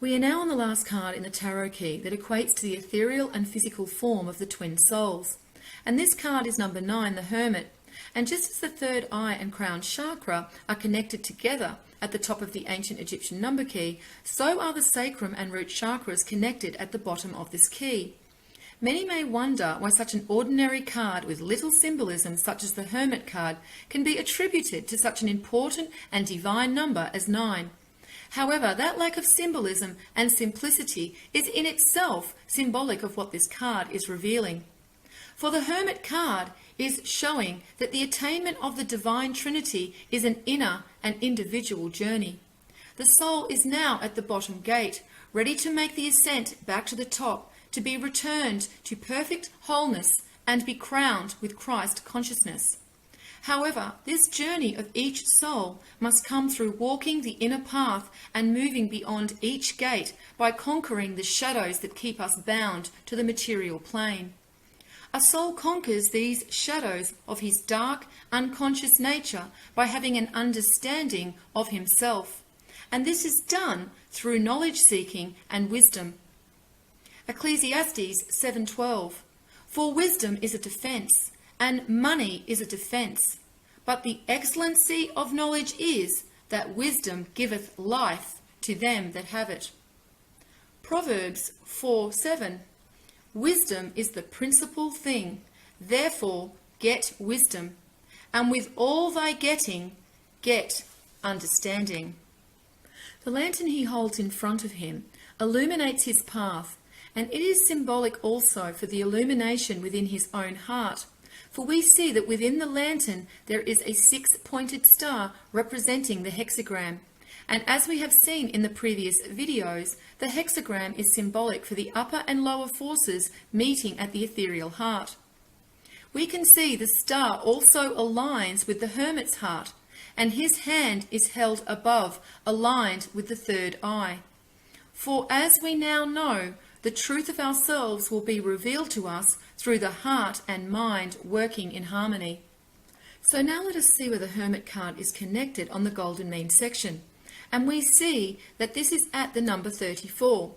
We are now on the last card in the tarot key that equates to the ethereal and physical form of the twin souls. And this card is number 9, the Hermit. And just as the third eye and crown chakra are connected together at the top of the ancient Egyptian number key, so are the sacrum and root chakras connected at the bottom of this key. Many may wonder why such an ordinary card with little symbolism such as the Hermit card can be attributed to such an important and divine number as 9. However, that lack of symbolism and simplicity is in itself symbolic of what this card is revealing. For the Hermit card is showing that the attainment of the Divine Trinity is an inner and individual journey. The soul is now at the bottom gate, ready to make the ascent back to the top, to be returned to perfect wholeness and be crowned with Christ consciousness. However, this journey of each soul must come through walking the inner path and moving beyond each gate by conquering the shadows that keep us bound to the material plane. A soul conquers these shadows of his dark, unconscious nature by having an understanding of himself. And this is done through knowledge seeking and wisdom. Ecclesiastes 7:12. For wisdom is a defence, and money is a defence. But the excellency of knowledge is that wisdom giveth life to them that have it. Proverbs 4:7. Wisdom is the principal thing, therefore get wisdom, and with all thy getting, get understanding. The lantern he holds in front of him illuminates his path, and it is symbolic also for the illumination within his own heart. For we see that within the lantern there is a 6-pointed star representing the hexagram. And as we have seen in the previous videos, the hexagram is symbolic for the upper and lower forces meeting at the ethereal heart. We can see the star also aligns with the Hermit's heart, and his hand is held above, aligned with the third eye. For as we now know, the truth of ourselves will be revealed to us through the heart and mind working in harmony. So now let us see where the Hermit card is connected on the golden mean section. And we see that this is at the number 34.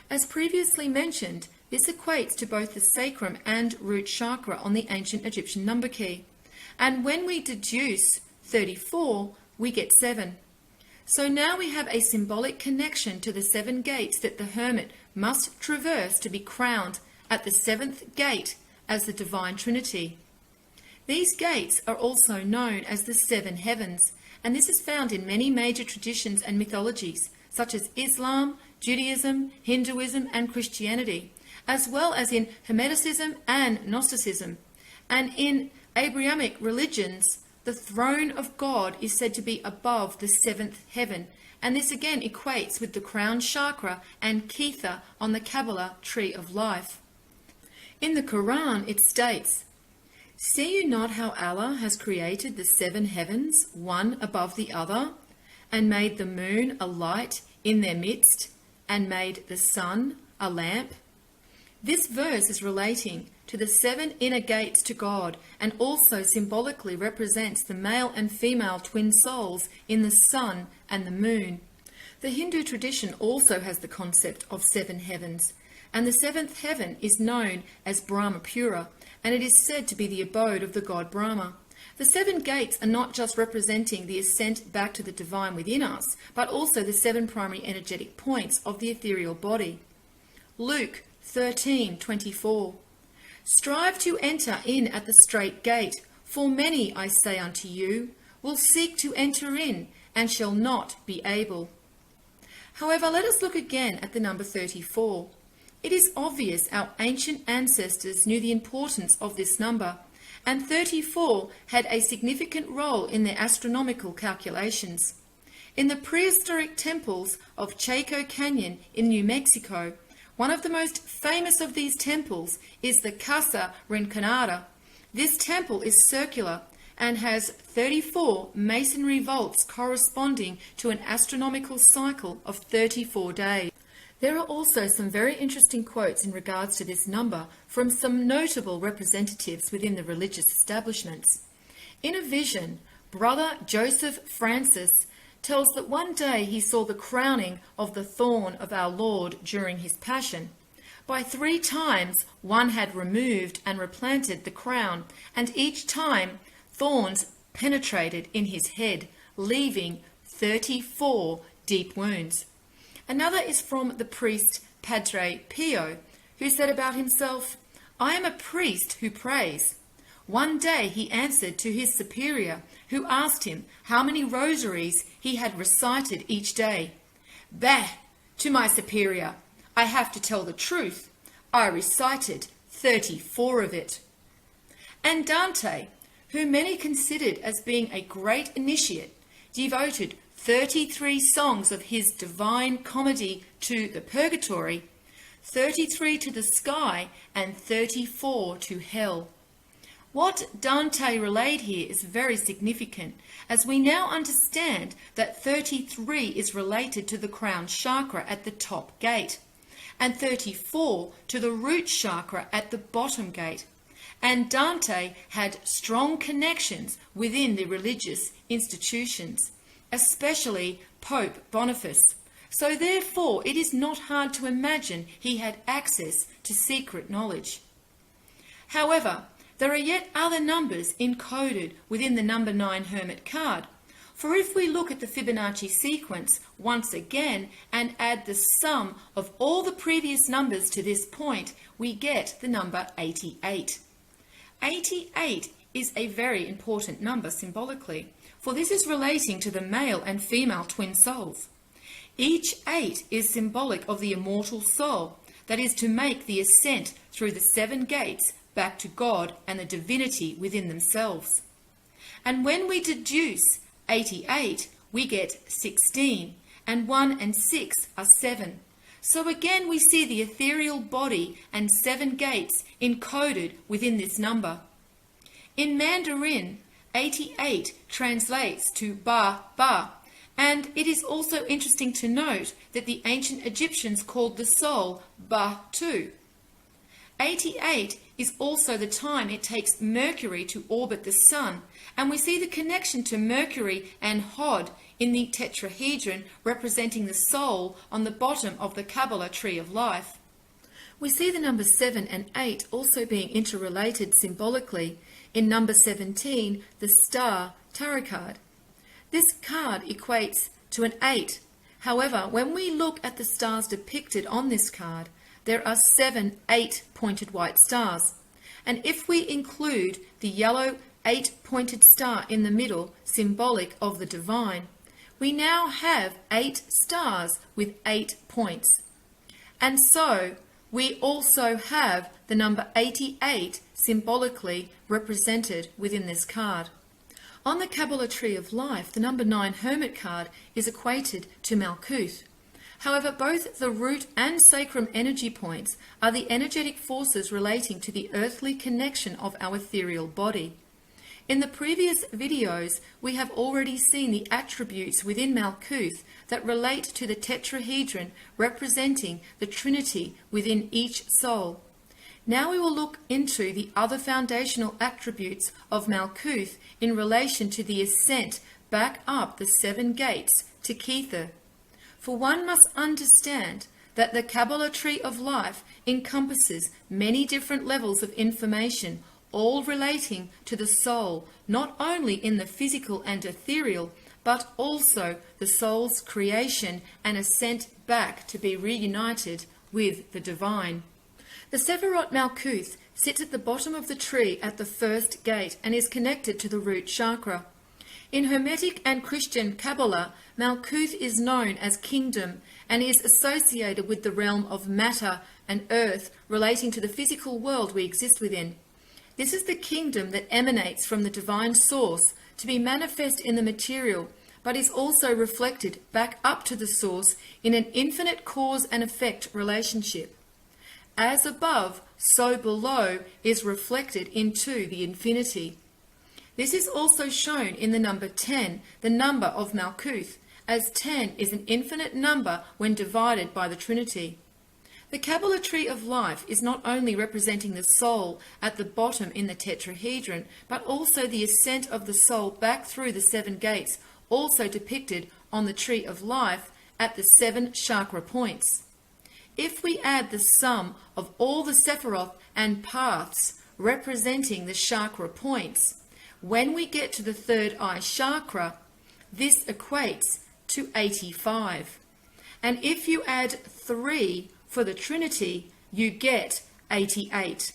As previously mentioned, this equates to both the sacrum and root chakra on the ancient Egyptian number key. And when we deduce 34, we get 7. So now we have a symbolic connection to the 7 gates that the Hermit must traverse to be crowned at the 7th gate as the Divine Trinity. These gates are also known as the 7 heavens, and this is found in many major traditions and mythologies, such as Islam, Judaism, Hinduism, and Christianity, as well as in Hermeticism and Gnosticism. And in Abrahamic religions, the throne of God is said to be above the 7th heaven, and this again equates with the crown chakra and Kether on the Kabbalah tree of life. In the Quran it states, "See you not how Allah has created the 7 heavens, one above the other, and made the moon a light in their midst, and made the sun a lamp?" This verse is relating to the 7 inner gates to God, and also symbolically represents the male and female twin souls in the sun and the moon. The Hindu tradition also has the concept of 7 heavens, and the 7th heaven is known as Brahmapura, and it is said to be the abode of the god Brahma. The 7 gates are not just representing the ascent back to the divine within us, but also the 7 primary energetic points of the ethereal body. Luke 13:24. Strive to enter in at the strait gate, for many, I say unto you, will seek to enter in, and shall not be able. However, let us look again at the number 34. It is obvious our ancient ancestors knew the importance of this number, and 34 had a significant role in their astronomical calculations. In the prehistoric temples of Chaco Canyon in New Mexico, one of the most famous of these temples is the Casa Rinconada. This temple is circular and has 34 masonry vaults corresponding to an astronomical cycle of 34 days. There are also some very interesting quotes in regards to this number from some notable representatives within the religious establishments. In a vision, Brother Joseph Francis tells that one day he saw the crowning of the thorn of our Lord during his passion. By 3 times one had removed and replanted the crown, and each time thorns penetrated in his head, leaving 34 deep wounds. Another is from the priest Padre Pio, who said about himself, "I am a priest who prays." One day he answered to his superior, who asked him how many rosaries he had recited each day. "Bah, to my superior, I have to tell the truth. I recited 34 of it." And Dante, who many considered as being a great initiate, devoted 33 songs of his Divine Comedy to the Purgatory, 33 to the sky, and 34 to hell. What Dante relayed here is very significant, as we now understand that 33 is related to the crown chakra at the top gate, and 34 to the root chakra at the bottom gate. And Dante had strong connections within the religious institutions, especially Pope Boniface. So therefore it is not hard to imagine he had access to secret knowledge. However, there are yet other numbers encoded within the number 9 Hermit card. For if we look at the Fibonacci sequence once again and add the sum of all the previous numbers to this point, we get the number 88. 88 is a very important number symbolically, for this is relating to the male and female twin souls. Each 8 is symbolic of the immortal soul, that is to make the ascent through the 7 gates back to God and the divinity within themselves. And when we deduce 88, we get 16, and 1 and 6 are 7. So again we see the ethereal body and 7 gates encoded within this number. In Mandarin, 88 translates to Ba Ba, and it is also interesting to note that the ancient Egyptians called the soul Ba-Tu. 88 is also the time it takes Mercury to orbit the Sun, and we see the connection to Mercury and Hod in the tetrahedron representing the soul on the bottom of the Kabbalah tree of life. We see the numbers 7 and 8 also being interrelated symbolically in number 17, the star tarot card. This card equates to an 8. However, when we look at the stars depicted on this card, there are 7 8-pointed white stars. And if we include the yellow 8-pointed star in the middle, symbolic of the divine, we now have 8 stars with 8 points. And so we also have the number 88 symbolically represented within this card. On the Kabbalah tree of life, the number 9 Hermit card is equated to Malkuth. However, both the root and sacrum energy points are the energetic forces relating to the earthly connection of our ethereal body. In the previous videos, we have already seen the attributes within Malkuth that relate to the tetrahedron representing the Trinity within each soul. Now we will look into the other foundational attributes of Malkuth in relation to the ascent back up the 7 gates to Kether. For one must understand that the Kabbalah tree of life encompasses many different levels of information, all relating to the soul, not only in the physical and ethereal, but also the soul's creation and ascent back to be reunited with the divine. The Sephirot Malkuth sits at the bottom of the tree at the first gate and is connected to the root chakra. In Hermetic and Christian Kabbalah, Malkuth is known as kingdom and is associated with the realm of matter and earth relating to the physical world we exist within. This is the kingdom that emanates from the divine source to be manifest in the material, but is also reflected back up to the source in an infinite cause and effect relationship. As above, so below is reflected into the infinity. This is also shown in the number 10, the number of Malkuth, as 10 is an infinite number when divided by the Trinity. The Kabbalah tree of life is not only representing the soul at the bottom in the tetrahedron, but also the ascent of the soul back through the 7 gates, also depicted on the tree of life at the 7 chakra points. If we add the sum of all the Sephiroth and paths representing the chakra points, when we get to the third eye chakra, this equates to 85. And if you add 3 for the Trinity, you get 88.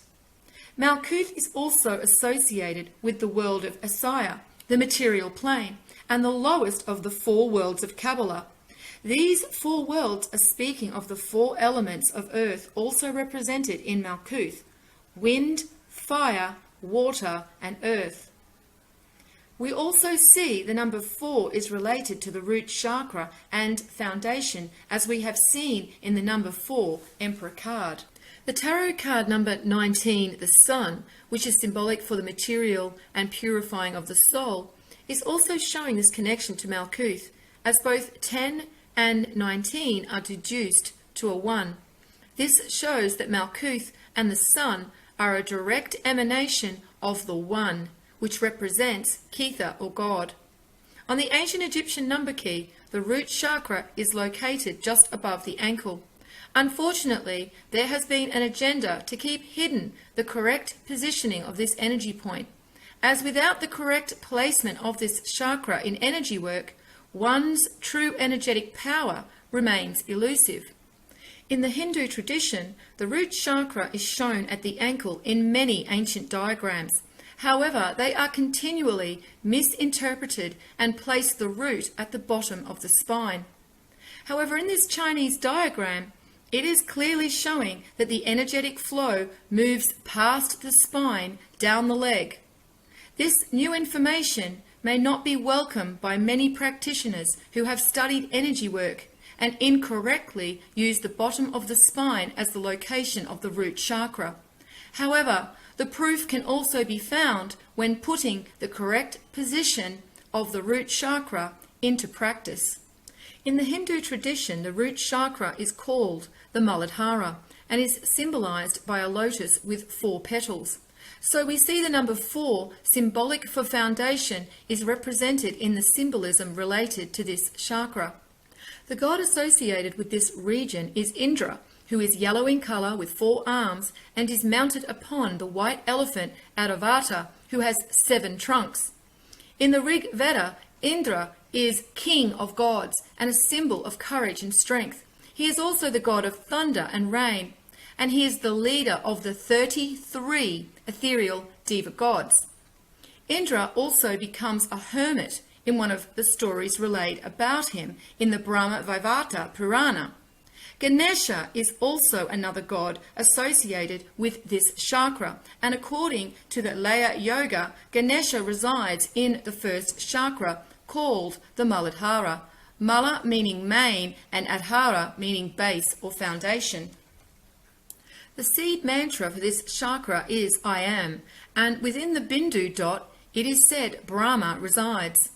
Malkuth is also associated with the world of Asaya, the material plane, and the lowest of the 4 worlds of Kabbalah. These 4 worlds are speaking of the 4 elements of earth also represented in Malkuth: wind, fire, water, and earth. We also see the number 4 is related to the root chakra and foundation, as we have seen in the number 4 Emperor card. The tarot card number 19, the Sun, which is symbolic for the material and purifying of the soul, is also showing this connection to Malkuth, as both 10 and 19 are deduced to a 1. This shows that Malkuth and the Sun are a direct emanation of the One, which represents Ketha or God. On the ancient Egyptian number key, the root chakra is located just above the ankle. Unfortunately, there has been an agenda to keep hidden the correct positioning of this energy point, as without the correct placement of this chakra in energy work, one's true energetic power remains elusive. In the Hindu tradition, the root chakra is shown at the ankle in many ancient diagrams. However, they are continually misinterpreted and place the root at the bottom of the spine. However, in this Chinese diagram, it is clearly showing that the energetic flow moves past the spine down the leg. This new information may not be welcome by many practitioners who have studied energy work and incorrectly use the bottom of the spine as the location of the root chakra. However, the proof can also be found when putting the correct position of the root chakra into practice. In the Hindu tradition, the root chakra is called the Muladhara and is symbolized by a lotus with 4 petals. So we see the number 4, symbolic for foundation, is represented in the symbolism related to this chakra. The god associated with this region is Indra, who is yellow in colour with 4 arms and is mounted upon the white elephant Airavata, who has 7 trunks. In the Rig Veda, Indra is king of gods and a symbol of courage and strength. He is also the god of thunder and rain, and he is the leader of the 33 ethereal Deva gods. Indra also becomes a hermit in one of the stories relayed about him in the Brahma Vaivarta Purana. Ganesha is also another god associated with this chakra, and according to the Laya Yoga, Ganesha resides in the first chakra, called the Muladhara, Mala meaning mane and Adhara meaning base or foundation. The seed mantra for this chakra is I am, and within the Bindu dot it is said Brahma resides.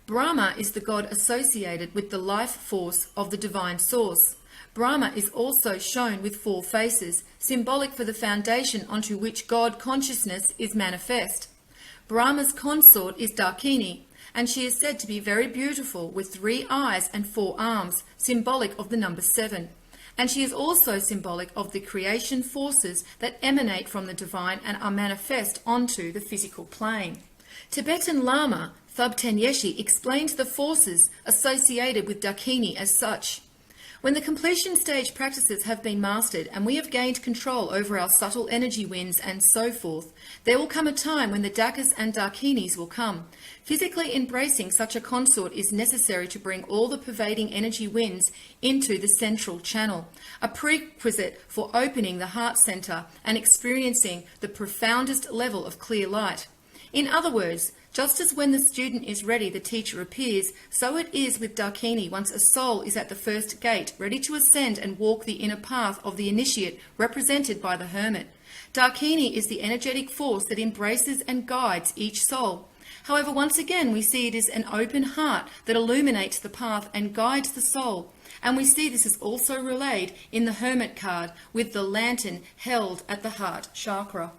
Brahma is the god associated with the life force of the divine source. Brahma is also shown with 4 faces, symbolic for the foundation onto which God consciousness is manifest. Brahma's consort is Dakini, and she is said to be very beautiful with 3 eyes and 4 arms, symbolic of the number 7. And she is also symbolic of the creation forces that emanate from the divine and are manifest onto the physical plane. Tibetan Lama Thubten Yeshi explained the forces associated with Dakini as such. When the completion stage practices have been mastered and we have gained control over our subtle energy winds and so forth, there will come a time when the Dakas and Dakinis will come. Physically embracing such a consort is necessary to bring all the pervading energy winds into the central channel, a prerequisite for opening the heart center and experiencing the profoundest level of clear light. In other words, just as when the student is ready, the teacher appears, so it is with Dakini once a soul is at the first gate, ready to ascend and walk the inner path of the initiate, represented by the hermit. Dakini is the energetic force that embraces and guides each soul. However, once again, we see it is an open heart that illuminates the path and guides the soul. And we see this is also relayed in the Hermit card with the lantern held at the heart chakra.